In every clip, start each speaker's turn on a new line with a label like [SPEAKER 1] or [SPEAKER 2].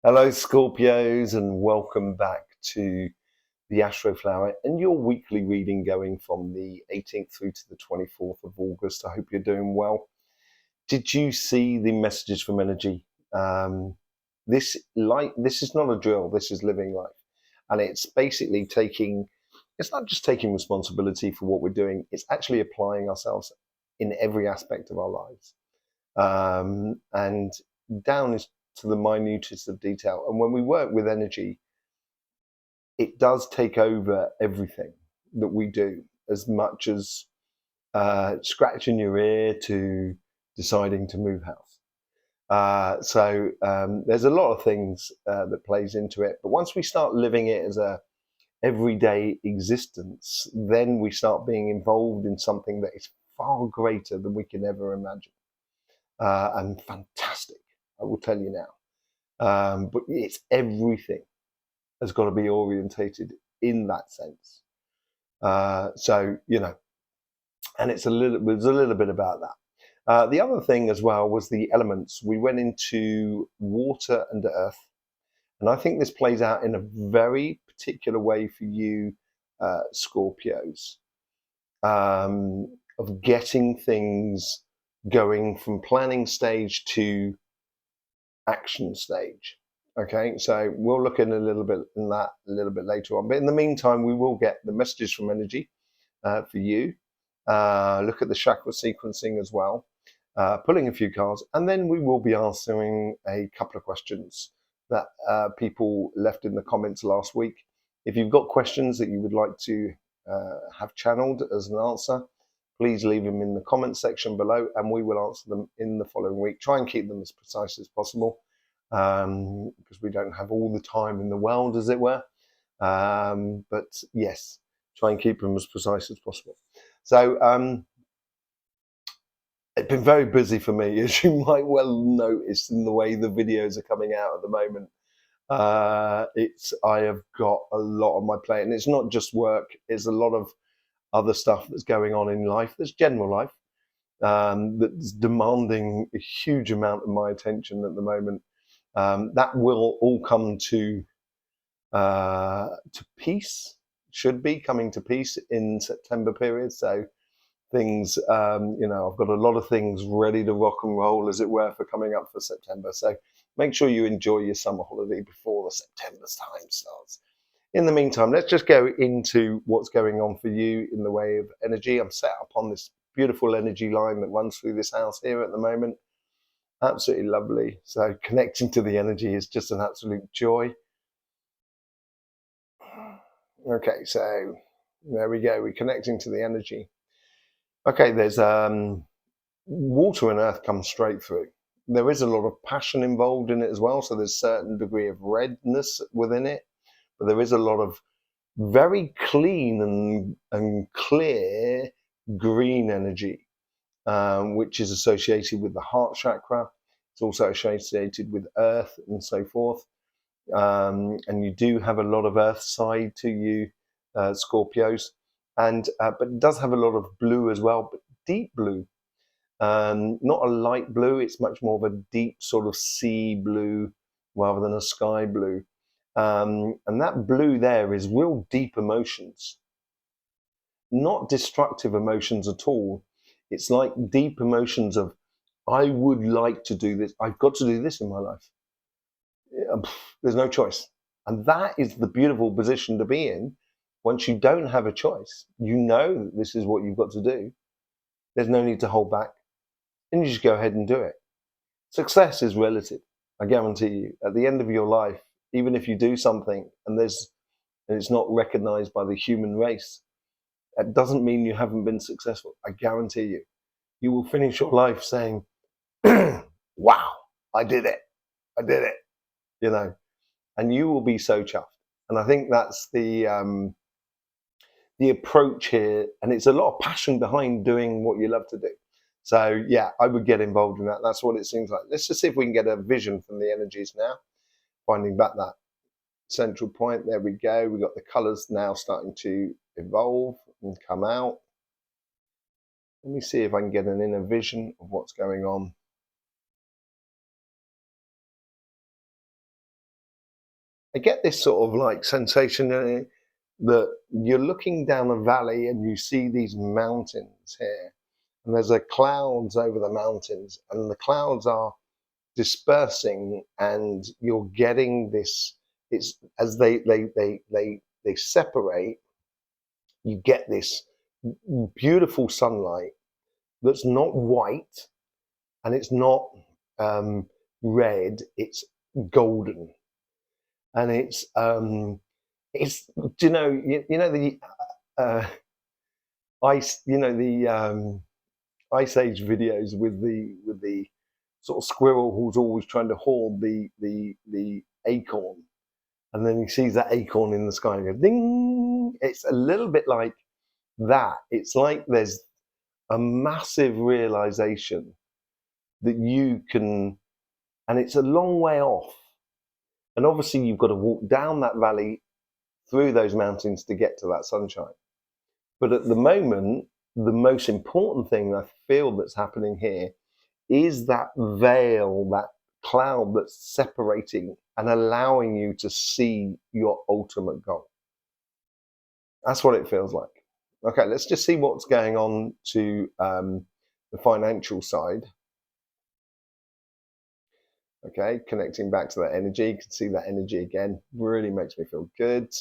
[SPEAKER 1] Hello, Scorpios, and welcome back to the Astroflower and your weekly reading going from the 18th through to the 24th of August. I hope you're doing well. Did you see the messages from energy? This is not a drill. This is living life, and it's basically taking. It's not just taking responsibility for what we're doing. It's actually applying ourselves in every aspect of our lives, and down is to the minutest of detail. And when we work with energy, it does take over everything that we do, as much as scratching your ear to deciding to move house. So there's a lot of things that plays into it. But once we start living it as a everyday existence, then we start being involved in something that is far greater than we can ever imagine, and fantastic. I will tell you now. But it's everything has got to be orientated in that sense. So and there's a little bit about that. The other thing as well was the elements. We went into water and earth, and I think this plays out in a very particular way for you, Scorpios, of getting things going from planning stage to action stage. Okay, so we'll look in a little bit later on. But in the meantime, we will get the messages from energy for you. Look at the chakra sequencing as well, pulling a few cards, and then we will be answering a couple of questions that people left in the comments last week. If you've got questions that you would like to have channeled as an answer, please leave them in the comment section below, and we will answer them in the following week. Try and keep them as precise as possible, because we don't have all the time in the world, as it were. But yes, try and keep them as precise as possible. So it's been very busy for me, as you might well notice in the way the videos are coming out at the moment. I have got a lot on my plate, and it's not just work. It's a lot of other stuff that's going on in life. There's general life that's demanding a huge amount of my attention at the moment. That will all come to peace. Should be coming to peace in September period. So things, I've got a lot of things ready to rock and roll, as it were, for coming up for September. So make sure you enjoy your summer holiday before the September time starts. In the meantime, let's just go into what's going on for you in the way of energy. I'm set up on this beautiful energy line that runs through this house here at the moment. Absolutely lovely. So connecting to the energy is just an absolute joy. Okay, so there we go. We're connecting to the energy. Okay, there's water and earth come straight through. There is a lot of passion involved in it as well. So there's a certain degree of redness within it, but there is a lot of very clean and clear green energy, which is associated with the heart chakra. It's also associated with earth and so forth. And you do have a lot of earth side to you, Scorpios, and but it does have a lot of blue as well, but deep blue. Not a light blue. It's much more of a deep sort of sea blue rather than a sky blue. And that blue there is real deep emotions, not destructive emotions at all. It's like deep emotions of, I would like to do this. I've got to do this in my life. There's no choice. And that is the beautiful position to be in. Once you don't have a choice, you know that this is what you've got to do. There's no need to hold back. And you just go ahead and do it. Success is relative. I guarantee you. At the end of your life, even if you do something and it's not recognized by the human race, that doesn't mean you haven't been successful. I guarantee you. You will finish your life saying, wow, I did it. I did it. And you will be so chuffed. And I think that's the approach here. And it's a lot of passion behind doing what you love to do. So yeah, I would get involved in that. That's what it seems like. Let's just see if we can get a vision from the energies now. Finding back that central point. There we go. We've got the colors now starting to evolve and come out. Let me see if I can get an inner vision of what's going on. I get this sort of like sensation that you're looking down a valley and you see these mountains here, and there's a clouds over the mountains, and the clouds are dispersing, and you're getting this. It's as they separate. You get this beautiful sunlight that's not white and it's not red. It's golden, and it's you know the ice ice age videos with the sort of squirrel who's always trying to hoard the acorn, and then he sees that acorn in the sky and goes ding. It's a little bit like that. It's like there's a massive realization that you can, and it's a long way off, and obviously you've got to walk down that valley through those mountains to get to that sunshine. But at the moment, the most important thing I feel that's happening here is that veil, that cloud that's separating and allowing you to see your ultimate goal. That's what it feels like. Okay, let's just see what's going on to the financial side. Okay, connecting back to that energy. You can see that energy again. Really makes me feel good.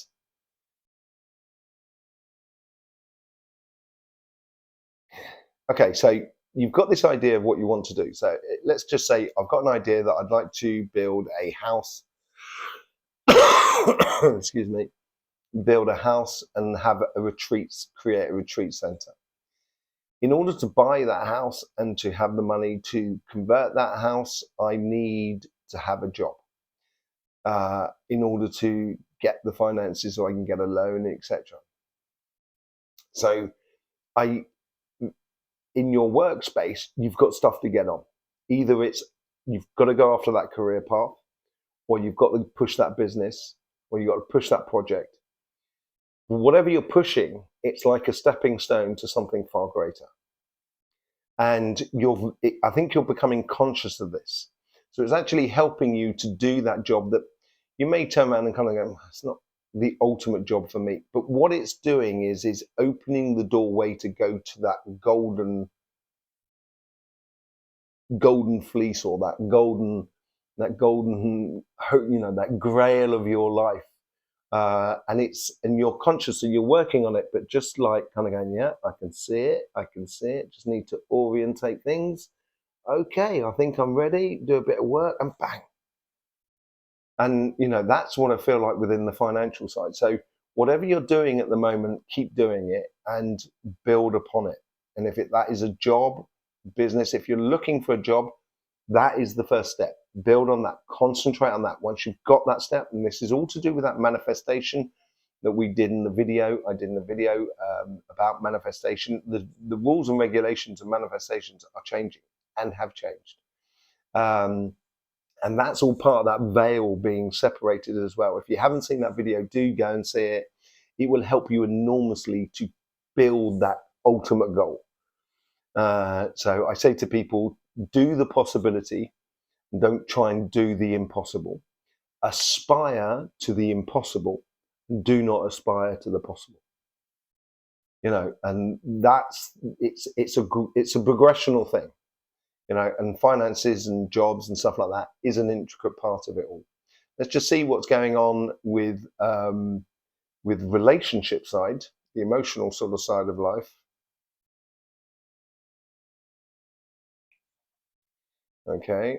[SPEAKER 1] Okay, so you've got this idea of what you want to do. So let's just say I've got an idea that I'd like to build a house. Excuse me. Build a house and have a retreat, create a retreat center. In order to buy that house and to have the money to convert that house, I need to have a job in order to get the finances so I can get a loan, etc. So in your workspace, you've got stuff to get on. Either it's you've got to go after that career path, or you've got to push that business, or you've got to push that project. Whatever you're pushing, it's like a stepping stone to something far greater. And I think you're becoming conscious of this. So it's actually helping you to do that job that you may turn around and kind of go, it's not the ultimate job for me. But what it's doing is opening the doorway to go to that golden fleece, or that golden, that grail of your life. And you're conscious and you're working on it, but just like kind of going, yeah, I can see it. Just need to orientate things. Okay, I think I'm ready. Do a bit of work, and bang. And that's what I feel like within the financial side. So whatever you're doing at the moment, keep doing it and build upon it. And if that is a job, business, if you're looking for a job, that is the first step. Build on that, concentrate on that. Once you've got that step, and this is all to do with that manifestation that we did in the video. I did in the video about manifestation. The rules and regulations of manifestations are changing and have changed. And that's all part of that veil being separated as well. If you haven't seen that video, do go and see it. It will help you enormously to build that ultimate goal. So I say to people, do the possibility, don't try and do the impossible. Aspire to the impossible, do not aspire to the possible. And it's a progressional thing. And finances and jobs and stuff like that is an intricate part of it all. Let's just see what's going on with relationship side, the emotional sort of side of life. Okay.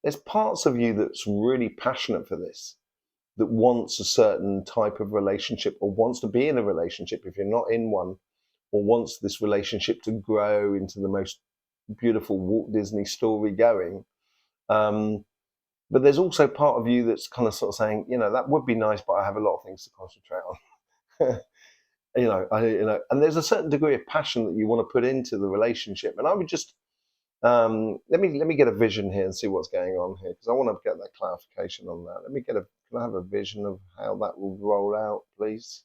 [SPEAKER 1] There's parts of you that's really passionate for this, that wants a certain type of relationship, or wants to be in a relationship if you're not in one, or wants this relationship to grow into the most beautiful Walt Disney story going. But there's also part of you that's kind of sort of saying, that would be nice, but I have a lot of things to concentrate on. And there's a certain degree of passion that you want to put into the relationship. And I would just let me get a vision here and see what's going on here, because I want to get that clarification on that. Can I have a vision of how that will roll out, please?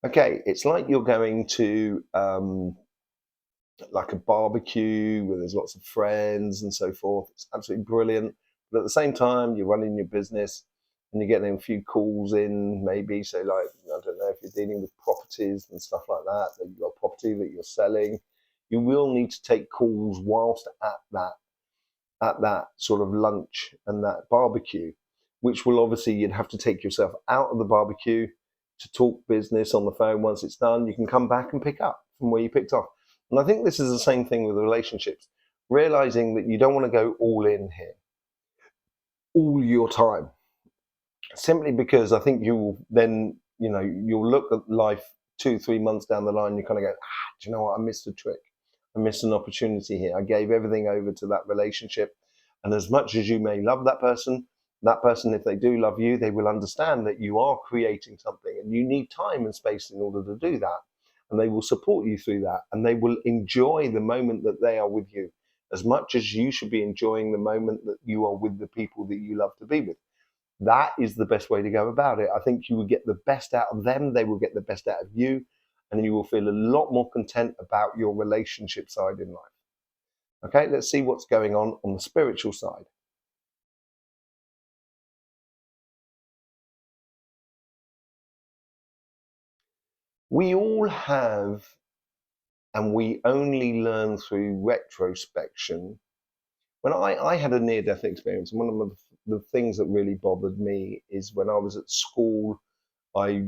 [SPEAKER 1] Okay, it's like you're going to like a barbecue where there's lots of friends and so forth. It's absolutely brilliant. But at the same time, you're running your business and you're getting a few calls in, maybe. So, like, I don't know if you're dealing with properties and stuff like that you've got property that you're selling. You will need to take calls whilst at that sort of lunch and that barbecue, which will obviously you'd have to take yourself out of the barbecue to talk business on the phone. Once it's done, you can come back and pick up from where you picked off. And I think this is the same thing with relationships, realizing that you don't want to go all in here, all your time, simply because I think you will then, you'll look at life 2, 3 months down the line, you kind of go, do you know what? I missed a trick. I missed an opportunity here. I gave everything over to that relationship. And as much as you may love that person, if they do love you, they will understand that you are creating something and you need time and space in order to do that. And they will support you through that. And they will enjoy the moment that they are with you as much as you should be enjoying the moment that you are with the people that you love to be with. That is the best way to go about it. I think you will get the best out of them, they will get the best out of you, and you will feel a lot more content about your relationship side in life. Okay, let's see what's going on the spiritual side. We all have, and we only learn through retrospection. When I had a near death experience, and one of the things that really bothered me is when I was at school, I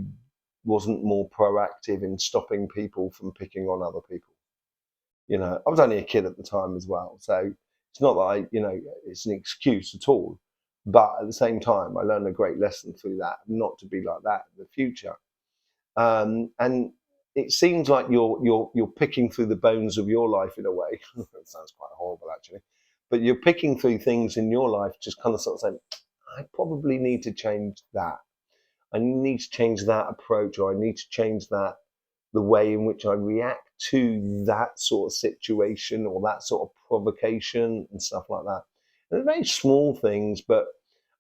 [SPEAKER 1] wasn't more proactive in stopping people from picking on other people. I was only a kid at the time as well, so it's not that it's an excuse at all. But at the same time, I learned a great lesson through that, not to be like that in the future. And it seems like you're picking through the bones of your life in a way. It sounds quite horrible, actually, but you're picking through things in your life, just kind of sort of saying, I probably need to change that. I need to change that approach, or I need to change the way in which I react to that sort of situation or that sort of provocation and stuff like that. And they're very small things, but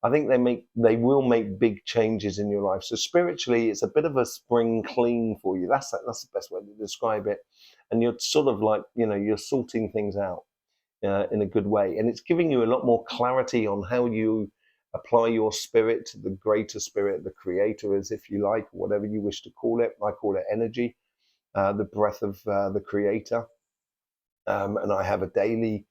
[SPEAKER 1] I think they will make big changes in your life. So spiritually, it's a bit of a spring clean for you. That's the best way to describe it. And you're sort of like you're sorting things out in a good way, and it's giving you a lot more clarity on how you apply your spirit to the greater spirit, the creator, as if you like, whatever you wish to call it. I call it energy, the breath of the creator. And I have a daily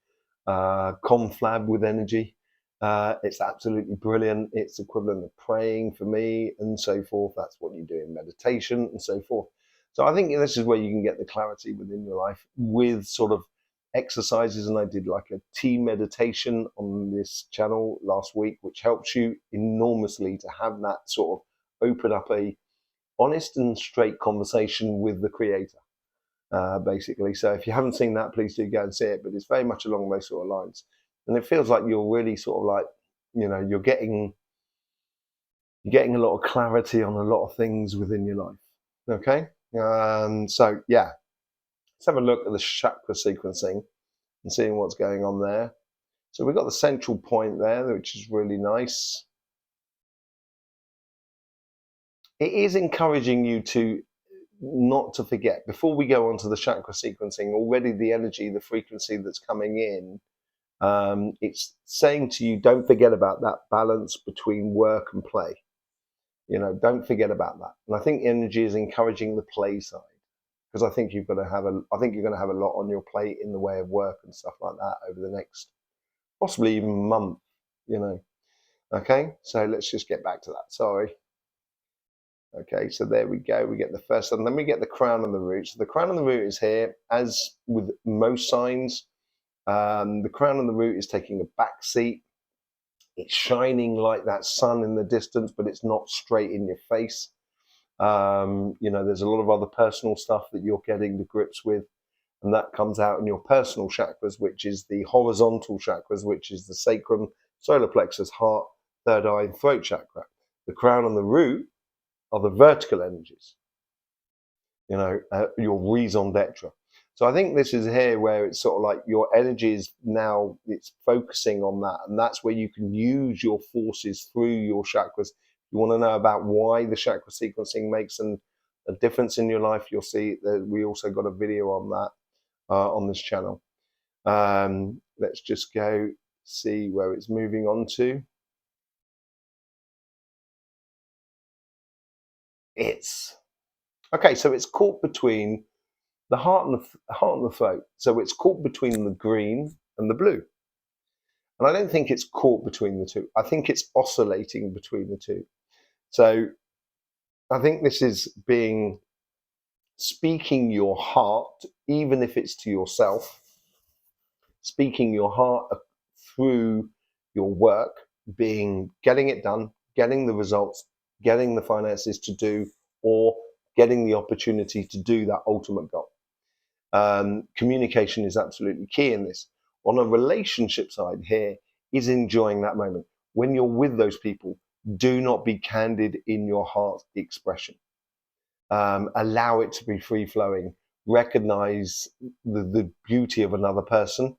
[SPEAKER 1] conflab with energy. It's absolutely brilliant. It's equivalent of praying for me and so forth. That's what you do in meditation and so forth. So I think this is where you can get the clarity within your life with sort of exercises. And I did like a tea meditation on this channel last week, which helps you enormously to have that sort of open up a honest and straight conversation with the creator, basically. So if you haven't seen that, please do go and see it. But it's very much along those sort of lines, and it feels like you're really sort of like, you're getting a lot of clarity on a lot of things within your life. Okay, so yeah, let's have a look at the chakra sequencing and seeing what's going on there. So we've got the central point there, which is really nice. It is encouraging you to not to forget, before we go on to the chakra sequencing, already the energy, the frequency that's coming in, it's saying to you, don't forget about that balance between work and play. Don't forget about that. And I think energy is encouraging the play side, because I think you're going to have a lot on your plate in the way of work and stuff like that over the next possibly even month. Okay, so let's just get back to that. Sorry. Okay, so there we go. We get the first one, then we get the crown and the root. So the crown and the root is here. As with most signs, the crown and the root is taking a back seat. It's shining like that sun in the distance, but it's not straight in your face. There's a lot of other personal stuff that you're getting to grips with, and that comes out in your personal chakras, which is the horizontal chakras, which is the sacrum, solar plexus, heart, third eye, and throat chakra. The crown and the root are the vertical energies, your raison d'etre. So I think this is here where it's sort of like your energy is now, it's focusing on that. And that's where you can use your forces through your chakras. You want to know about why the chakra sequencing makes a difference in your life, you'll see that we also got a video on that on this channel. Let's just go see where it's moving on to. It's okay, so it's caught between the heart and the throat. So it's caught between the green and the blue. And I don't think it's caught between the two. I think it's oscillating between the two. So I think this is speaking your heart, even if it's to yourself, speaking your heart through your work, getting it done, getting the results, getting the finances to do, or getting the opportunity to do that ultimate goal. Communication is absolutely key in this. On a relationship side here is enjoying that moment. When you're with those people, do not be candid in your heart expression. Allow it to be free flowing. Recognize the beauty of another person.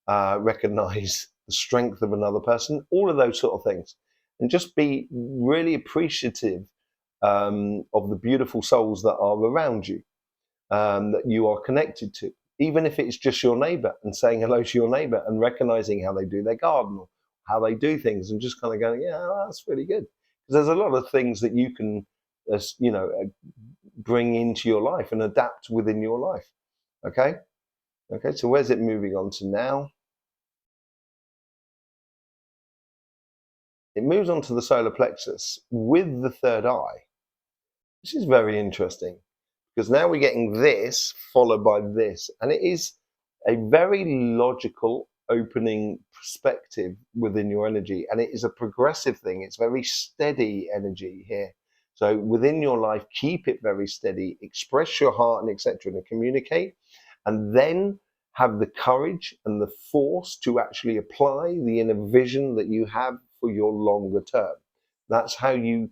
[SPEAKER 1] Recognize the strength of another person. All of those sort of things. And just be really appreciative of the beautiful souls that are around you, that you are connected to. Even if it's just your neighbor, and saying hello to your neighbor and recognizing how they do their garden or how they do things, and just kind of going, yeah, that's really good. Because there's a lot of things that you can, bring into your life and adapt within your life. Okay. So where's it moving on to now? It moves on to the solar plexus with the third eye. This is very interesting, because now we're getting this followed by this, and it is a very logical opening perspective within your energy, and it is a progressive thing. It's very steady energy here. So within your life, keep it very steady, express your heart and etc., and communicate, and then have the courage and the force to actually apply the inner vision that you have for your longer term. That's how you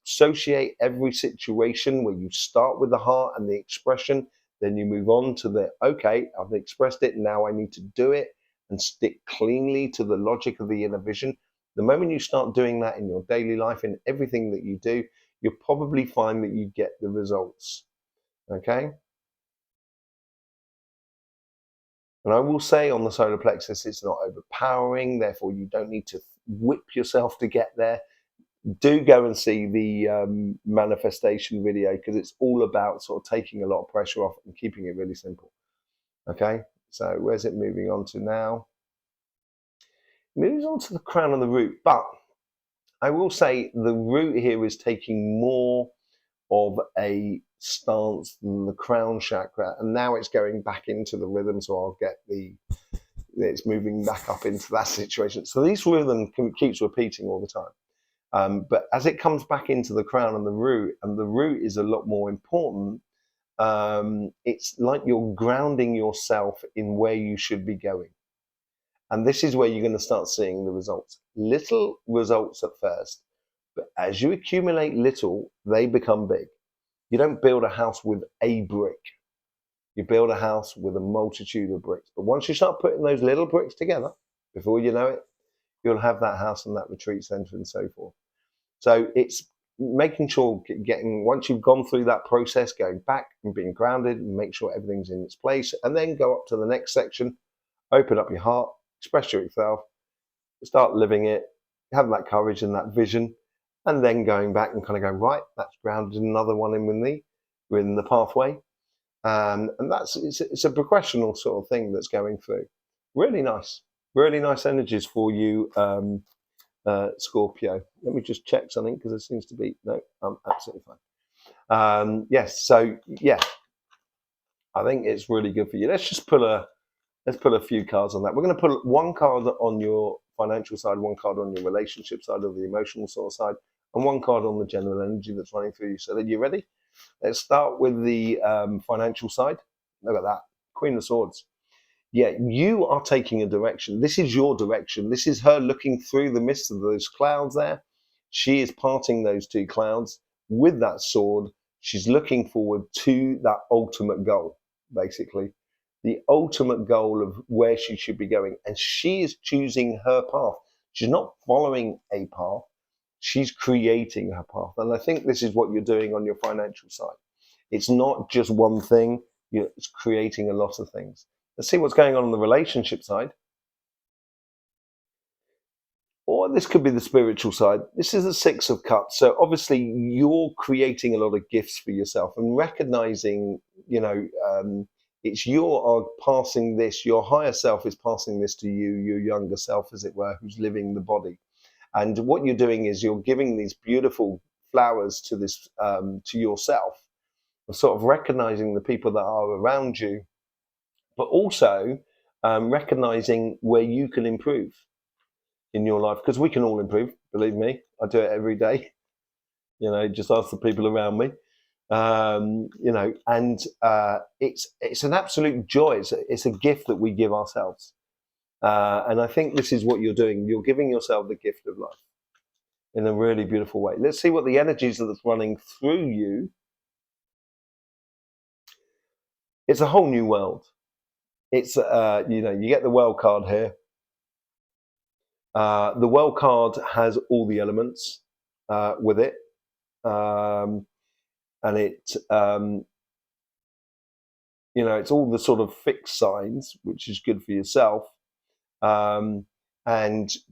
[SPEAKER 1] associate every situation, where you start with the heart and the expression, then you move on to the, okay, I've expressed it, now I need to do it, and stick cleanly to the logic of the inner vision. The moment you start doing that in your daily life, in everything that you do, you'll probably find that you get the results. Okay? And I will say on the solar plexus, it's not overpowering, therefore you don't need to whip yourself to get there. Do go and see the manifestation video, because it's all about sort of taking a lot of pressure off and keeping it really simple. Okay, so where's it moving on to now? It moves on to the crown and the root, but I will say the root here is taking more of a stance than the crown chakra, and now it's going back into the rhythm, so I'll get it's moving back up into that situation. So this rhythm keeps repeating all the time. But as it comes back into the crown and the root is a lot more important, it's like you're grounding yourself in where you should be going. And this is where you're going to start seeing the results. Little results at first, but as you accumulate little, they become big. You don't build a house with a brick. You build a house with a multitude of bricks. But once you start putting those little bricks together, before you know it, you'll have that house and that retreat center and so forth. So it's making sure once you've gone through that process, going back and being grounded and make sure everything's in its place, and then go up to the next section, open up your heart, express yourself, start living it, have that courage and that vision, and then going back and kind of going, right, that's grounded another one in with me, we're in the pathway. And it's a progressional sort of thing that's going through. Really nice energies for you, Scorpio. Let me just check something, because there seems to be no. I'm absolutely fine. Yes, so yeah, I think it's really good for you. Let's put a few cards on that. We're going to put one card on your financial side, one card on your relationship side, or the emotional sort of side, and one card on the general energy that's running through you. So that you're ready. Let's start with the financial side. Look at that, Queen of Swords. Yeah, you are taking a direction. This is your direction. This is her looking through the mist of those clouds there. She is parting those two clouds with that sword. She's looking forward to that ultimate goal, basically. The ultimate goal of where she should be going. And she is choosing her path. She's not following a path. She's creating her path. And I think this is what you're doing on your financial side. It's not just one thing, it's creating a lot of things. Let's see what's going on the relationship side. Or this could be the spiritual side. This is the Six of Cups. So obviously you're creating a lot of gifts for yourself and recognizing, it's you are passing this, your higher self is passing this to you, your younger self, as it were, who's living the body. And what you're doing is you're giving these beautiful flowers to this, to yourself, sort of recognizing the people that are around you, but also recognizing where you can improve in your life, because we can all improve. Believe me, I do it every day. Just ask the people around me. And it's an absolute joy. It's a gift that we give ourselves, and I think this is what you're doing. You're giving yourself the gift of life in a really beautiful way. Let's see what the energies that's running through you. It's a whole new world. It's you get the world card here. The world card has all the elements with it, and it's all the sort of fixed signs, which is good for yourself, and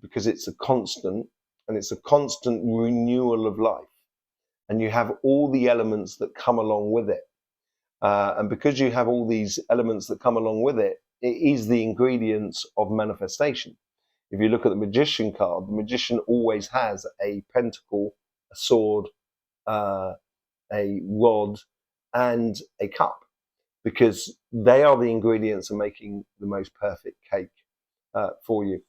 [SPEAKER 1] because it's a constant, and it's a constant renewal of life, and you have all the elements that come along with it, and because you have all these elements that come along with it, it is the ingredients of manifestation. If you look at the magician card, the magician always has a pentacle, a sword, a rod, and a cup, because they are the ingredients of making the most perfect cake for you.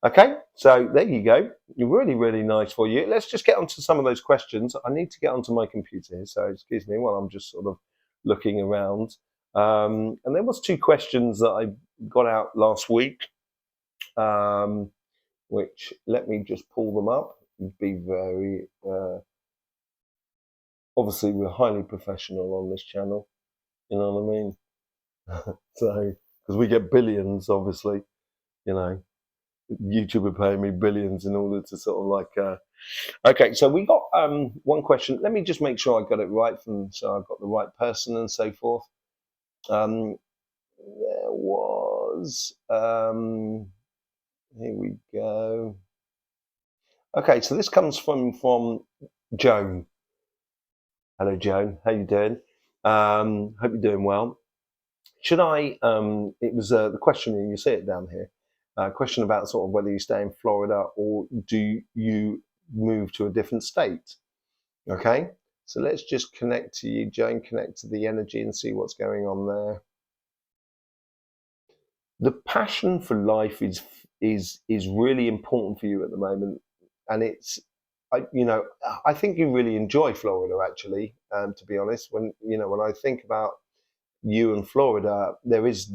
[SPEAKER 1] Okay, so there you go. Really, really nice for you. Let's just get onto some of those questions. I need to get onto my computer here, so excuse me while I'm just sort of looking around. And there was 2 questions that I got out last week, which, let me just pull them up. Be very obviously we're highly professional on this channel, you know what I mean? So because we get billions, obviously, YouTube are paying me billions in order to sort of like okay, so we got one question. Let me just make sure I got it right, so I've got the right person and so forth. There was here we go. Okay, so this comes from Joan. Hello, Joan. How you doing? Hope you're doing well. Should I? It was the question, and you see it down here. Question about sort of whether you stay in Florida or do you move to a different state. Okay, so let's just connect to you, Joan. Connect to the energy and see what's going on there. The passion for life is really important for you at the moment, and I think you really enjoy Florida, actually. To be honest, when I think about you and Florida, there is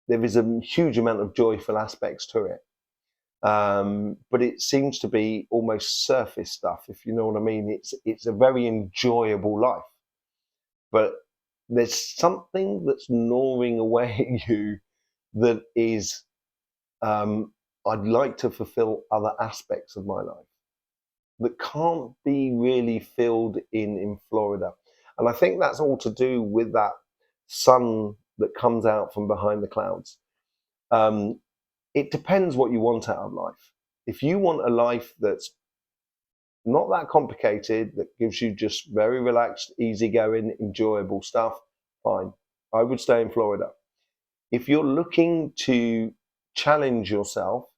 [SPEAKER 1] a huge amount of joyful aspects to it, but it seems to be almost surface stuff, if you know what I mean. It's a very enjoyable life, but there's something that's gnawing away at you that is, I'd like to fulfill other aspects of my life that can't be really filled in Florida. And I think that's all to do with that sun that comes out from behind the clouds. It depends what you want out of life. If you want a life that's not that complicated, that gives you just very relaxed, easygoing, enjoyable stuff, fine. I would stay in Florida. If you're looking to challenge yourself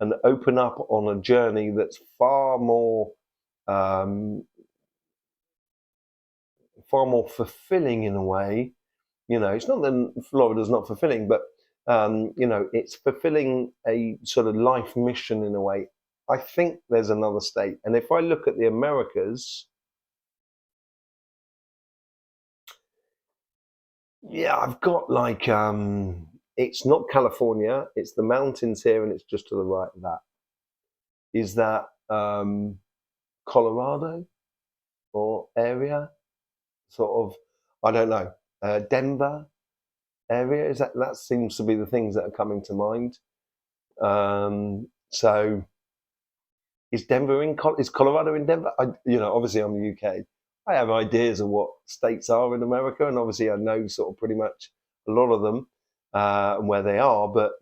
[SPEAKER 1] and open up on a journey that's far more fulfilling in a way, it's not that Florida's not fulfilling, but it's fulfilling a sort of life mission in a way. I think there's another state. And if I look at the Americas, yeah, I've got like, it's not California, it's the mountains here, and it's just to the right of that. Is that Colorado or area? Sort of, I don't know, Denver area? That seems to be the things that are coming to mind. So is Denver is Colorado in Denver? Obviously I'm the UK. I have ideas of what states are in America, and obviously I know sort of pretty much a lot of them and where they are. But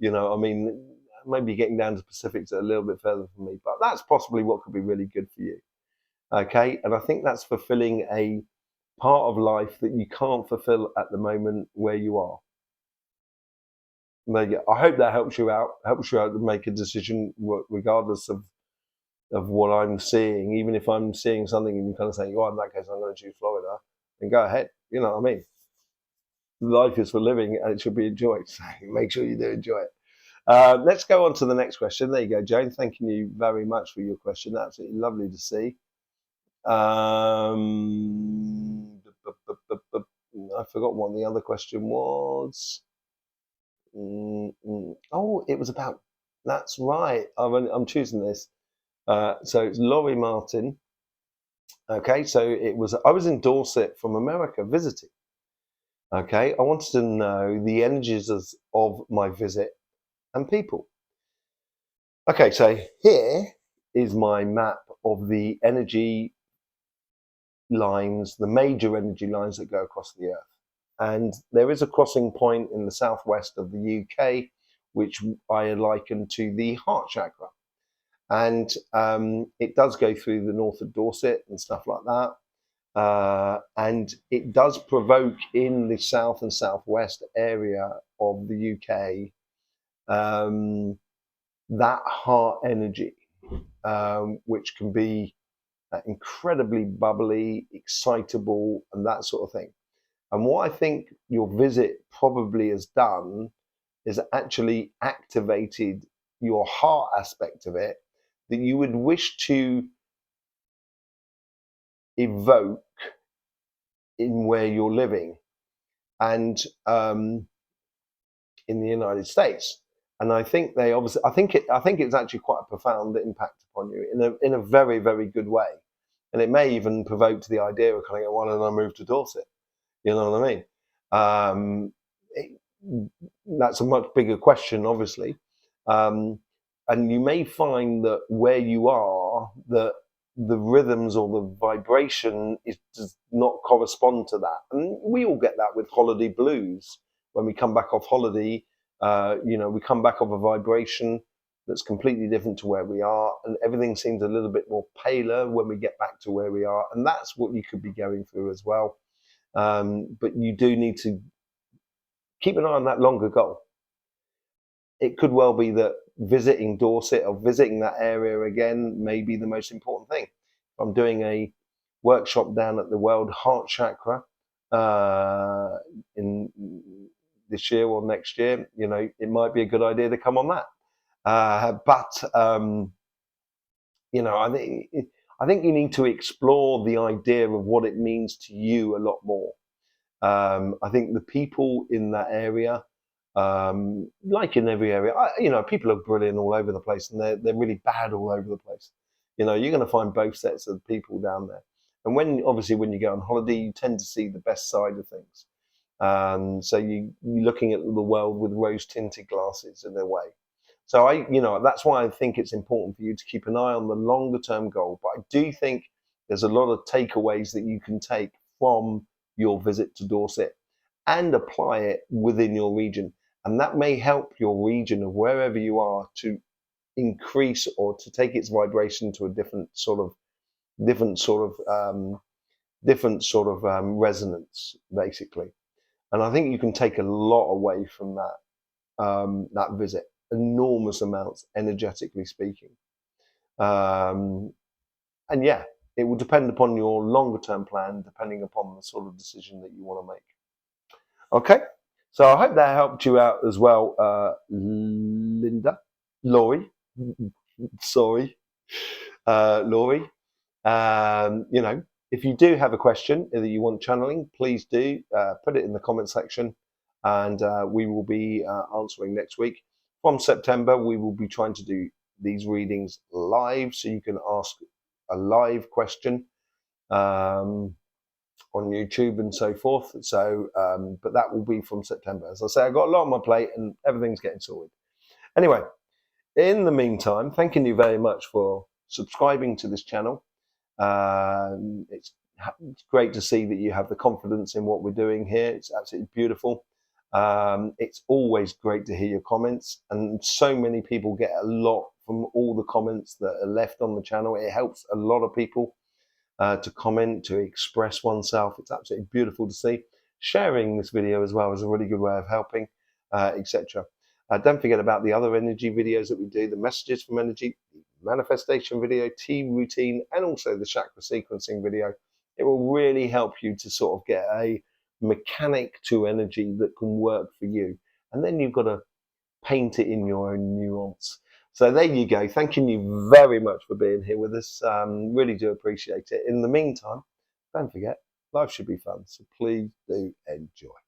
[SPEAKER 1] maybe getting down to specifics are a little bit further from me. But that's possibly what could be really good for you. Okay, and I think that's fulfilling a part of life that you can't fulfill at the moment where you are. I hope that helps you out to make a decision regardless of what I'm seeing. Even if I'm seeing something and you kind of say, oh, in that case, I'm going to choose Florida, then go ahead. You know what I mean? Life is for living and it should be enjoyed. So make sure you do enjoy it. Let's go on to the next question. There you go, Jane. Thanking you very much for your question. Absolutely lovely to see. I forgot what the other question was. Oh, it was about. That's right. I'm choosing this. So it's Laurie Martin. Okay, so I was in Dorset from America visiting. Okay, I wanted to know the energies of my visit and people. Okay, so here is my map of the energy lines, the major energy lines that go across the Earth. And there is a crossing point in the southwest of the UK, which I liken to the heart chakra. And it does go through the north of Dorset and stuff like that. And it does provoke in the south and southwest area of the UK that heart energy, which can be incredibly bubbly, excitable, and that sort of thing. And what I think your visit probably has done is actually activated your heart aspect of it that you would wish to evoke in where you're living and in the United States. And I think I think it's actually quite a profound impact upon you in a very, very good way. And it may even provoke the idea of kind of, why don't I move to Dorset? You know what I mean? That's a much bigger question, obviously. And you may find that where you are, that the rhythms or the vibration does not correspond to that. And we all get that with holiday blues. When we come back off holiday, we come back off a vibration that's completely different to where we are, and everything seems a little bit more paler when we get back to where we are. And that's what you could be going through as well. But you do need to keep an eye on that longer goal. It could well be that visiting Dorset or visiting that area again may be the most important thing. I'm doing a workshop down at the World Heart Chakra in this year or next year. It might be a good idea to come on that. I think you need to explore the idea of what it means to you a lot more. I think the people in that area, like in every area, people are brilliant all over the place, and they're really bad all over the place. You're going to find both sets of people down there. And when you go on holiday, you tend to see the best side of things. So you're looking at the world with rose-tinted glasses in a way. So that's why I think it's important for you to keep an eye on the longer-term goal. But I do think there's a lot of takeaways that you can take from your visit to Dorset and apply it within your region. And that may help your region of wherever you are to increase or to take its vibration to a different sort of resonance, basically. And I think you can take a lot away from that visit, enormous amounts, energetically speaking. And yeah, it will depend upon your longer term plan, depending upon the sort of decision that you want to make. Okay, so I hope that helped you out as well, Laurie. Sorry, Laurie. If you do have a question that you want channeling, please do put it in the comment section, and we will be answering next week. From September, we will be trying to do these readings live, so you can ask a live question on YouTube and so forth. So, but that will be from September. As I say, I've got a lot on my plate and everything's getting sorted. Anyway, in the meantime, thanking you very much for subscribing to this channel. It's great to see that you have the confidence in what we're doing here. It's absolutely beautiful. It's always great to hear your comments, and so many people get a lot from all the comments that are left on the channel. It helps a lot of people to comment, to express oneself. It's absolutely beautiful to see. Sharing this video as well is a really good way of helping, etc. Don't forget about the other energy videos that we do, the messages from energy, the manifestation video, tea routine, and also the chakra sequencing video. It will really help you to sort of get a mechanic to energy that can work for you. And then you've got to paint it in your own nuance. So there you go. Thanking you very much for being here with us. Really do appreciate it. In the meantime, don't forget, life should be fun. So please do enjoy.